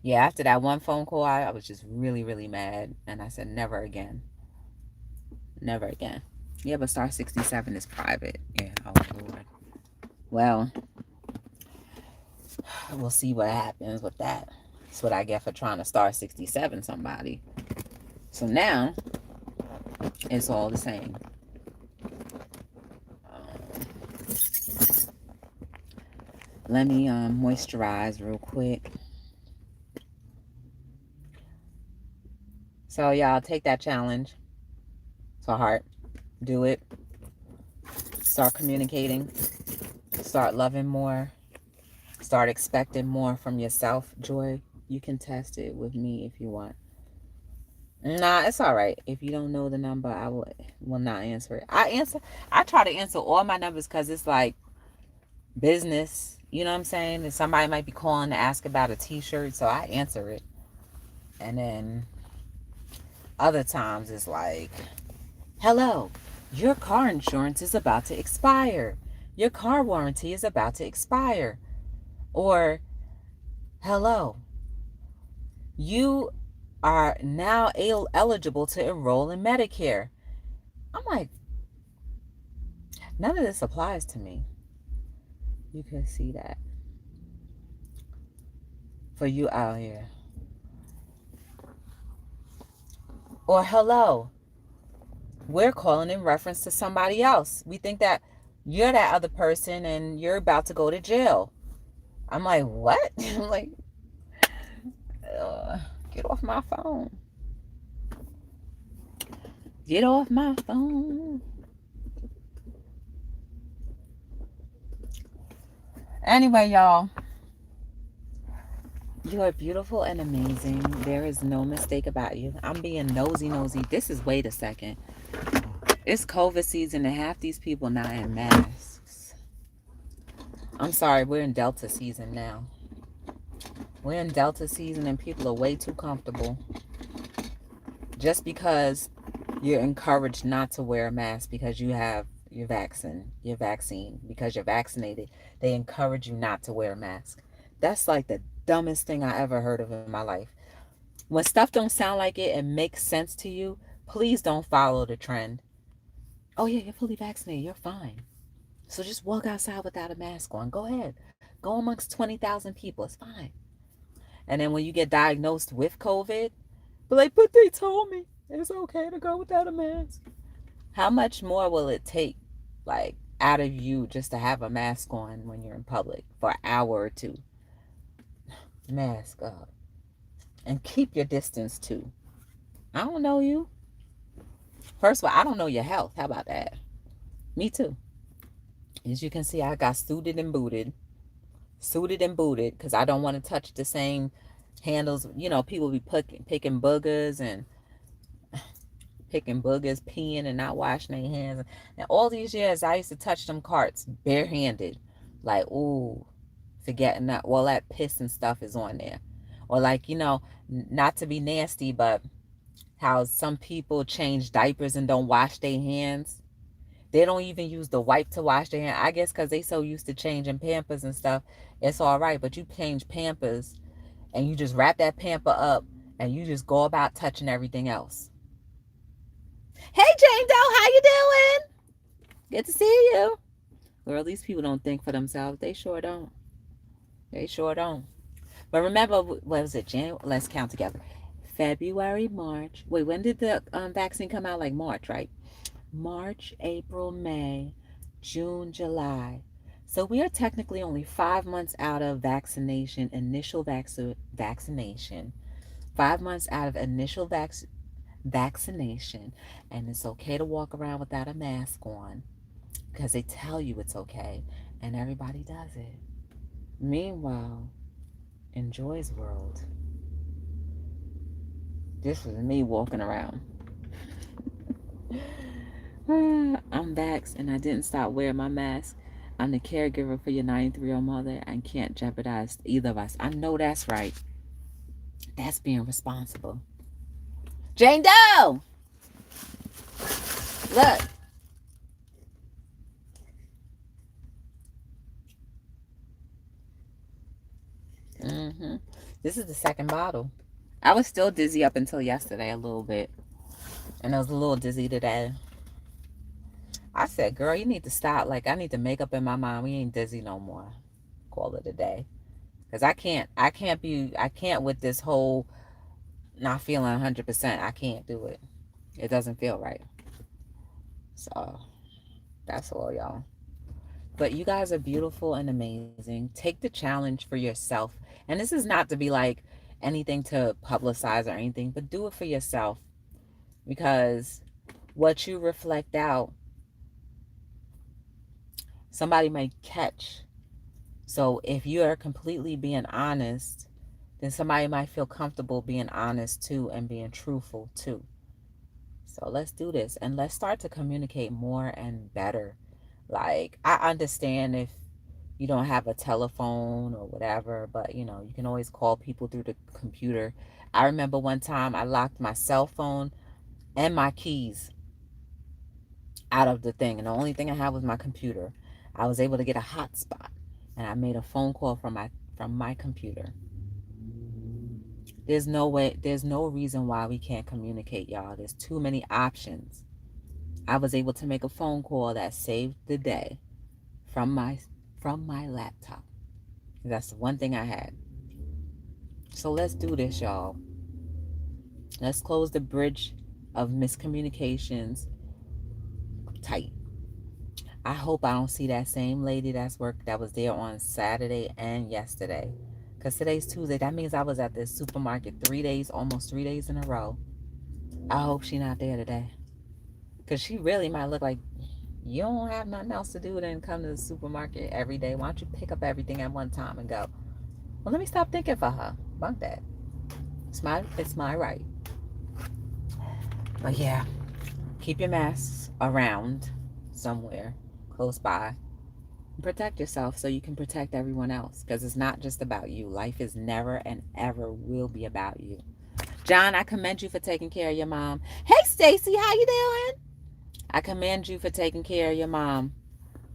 yeah, after that one phone call, I was just really, really mad, and I said, never again. Never again. Yeah, but star 67 is private. Yeah, oh Lord. Well, we'll see what happens with that. That's what I get for trying to star 67 somebody. So now, it's all the same. Let me moisturize real quick. So y'all, take that challenge to heart. Do it. Start communicating. Start loving more. Start expecting more from yourself. Joy, you can test it with me if you want. Nah, it's all right. If you don't know the number, I will not answer it. I try to answer all my numbers because it's like business. You know what I'm saying? And somebody might be calling to ask about a t-shirt, so I answer it. And then other times it's like, hello, your car insurance is about to expire. Your car warranty is about to expire. Or, hello, you are now eligible to enroll in Medicare. I'm like, none of this applies to me. You can see that. For you out here. Or hello, we're calling in reference to somebody else. We think that you're that other person and you're about to go to jail. I'm like, what? I'm like, uh, get off my phone. Get off my phone. Anyway, y'all, you are beautiful and amazing. There is no mistake about you. I'm being nosy. This is, wait a second. It's COVID season and half these people not in masks. I'm sorry, we're in Delta season now. We're in Delta season and people are way too comfortable. Just because you're encouraged not to wear a mask because you have your vaccine, because you're vaccinated, they encourage you not to wear a mask. That's like the dumbest thing I ever heard of in my life. When stuff don't sound like it and makes sense to you, please don't follow the trend. Oh yeah, you're fully vaccinated, you're fine. So just walk outside without a mask on. Go ahead. Go amongst 20,000 people. It's fine. And then when you get diagnosed with COVID, but like, but they told me it's okay to go without a mask. How much more will it take, like, out of you just to have a mask on when you're in public for an hour or two? Mask up. And keep your distance too. I don't know you. First of all, I don't know your health. How about that? Me too. As you can see, I got suited and booted. Suited and booted because I don't want to touch the same handles. You know, people be picking boogers, peeing and not washing their hands. And all these years, I used to touch them carts barehanded. Like, ooh, forgetting that all that piss and stuff is on there. Or like, not to be nasty, but how some people change diapers and don't wash their hands. They don't even use the wipe to wash their hands. I guess because they so used to changing Pampers and stuff, it's all right. But you change Pampers and you just wrap that pamper up and you just go about touching everything else. Hey, Jane Doe, how you doing? Good to see you. Girl, these people don't think for themselves. They sure don't. They sure don't. But remember, what was it, January? Let's count together. February, March. Wait, when did the vaccine come out? Like March, right? March, April, May, June, July. So we are technically only 5 months out of vaccination, initial vaccination. 5 months out of initial vaccination. And it's okay to walk around without a mask on because they tell you it's okay. And everybody does it. Meanwhile, in Joy's world, this was me walking around. I'm vaxxed and I didn't stop wearing my mask. I'm the caregiver for your 93-year-old mother and can't jeopardize either of us. I know that's right. That's being responsible. Jane Doe! Look. This is the second bottle. I was still dizzy up until yesterday a little bit. And I was a little dizzy today. I said, girl, you need to stop. Like, I need to make up in my mind. We ain't dizzy no more. Call it a day. Because I can't with this whole not feeling 100%. I can't do it. It doesn't feel right. So, that's all, y'all. But you guys are beautiful and amazing. Take the challenge for yourself. And this is not to be like anything to publicize or anything, but do it for yourself. Because what you reflect out, somebody might catch. So if you are completely being honest, then somebody might feel comfortable being honest too and being truthful too. So let's do this and let's start to communicate more and better. Like, I understand if you don't have a telephone or whatever, but you can always call people through the computer. I remember one time I locked my cell phone and my keys out of the thing, and the only thing I had was my computer. I was able to get a hotspot, and I made a phone call from my computer. There's no reason why we can't communicate, y'all. There's too many options. I was able to make a phone call that saved the day from my laptop. That's the one thing I had. So let's do this, y'all. Let's close the bridge of miscommunications tight. I hope I don't see that same lady that was there on Saturday and yesterday. Because today's Tuesday. That means I was at this supermarket 3 days, almost 3 days in a row. I hope she not there today. Because she really might look like you don't have nothing else to do than come to the supermarket every day. Why don't you pick up everything at one time and go? Well, let me stop thinking for her. Bunk that. It's my right. But yeah, keep your masks around somewhere close by. Protect yourself so you can protect everyone else, because it's not just about you. Life is never and ever will be about you. John, I commend you for taking care of your mom. Hey, Stacy, how you doing? I commend you for taking care of your mom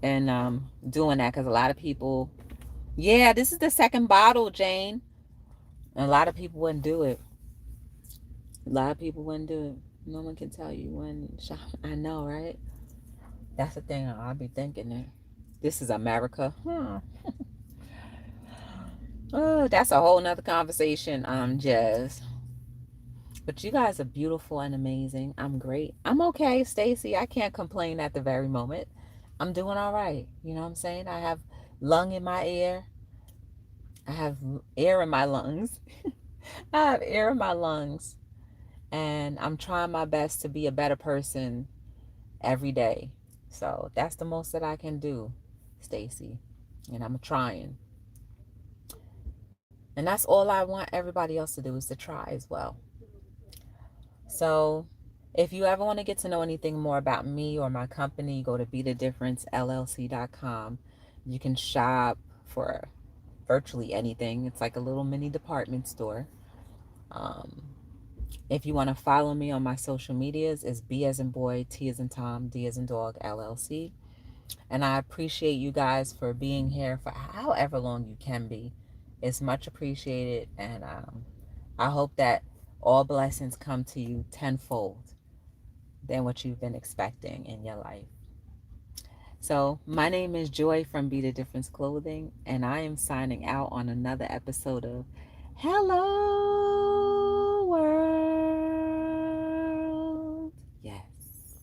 and doing that, because a lot of people, yeah, this is the second bottle, Jane. And a lot of people wouldn't do it. A lot of people wouldn't do it. No one can tell you when. I know, right? That's the thing I'll be thinking there. This is America. Oh, that's a whole nother conversation, Jazz. But you guys are beautiful and amazing. I'm great. I'm okay, Stacy. I can't complain at the very moment. I'm doing all right. You know what I'm saying? I have lung in my ear. I have air in my lungs. I have air in my lungs. And I'm trying my best to be a better person every day. So that's the most that I can do, Stacy. And I'm trying. And that's all I want everybody else to do, is to try as well. So if you ever want to get to know anything more about me or my company, go to BeTheDifferenceLLC.com. You can shop for virtually anything. It's like a little mini department store. Um, if you want to follow me on my social medias, it's B as in boy, T as in Tom, D as in dog, LLC. And I appreciate you guys for being here for however long you can be. It's much appreciated. And I hope that all blessings come to you tenfold than what you've been expecting in your life. So, my name is Joy from Be the Difference Clothing, and I am signing out on another episode of Hello World.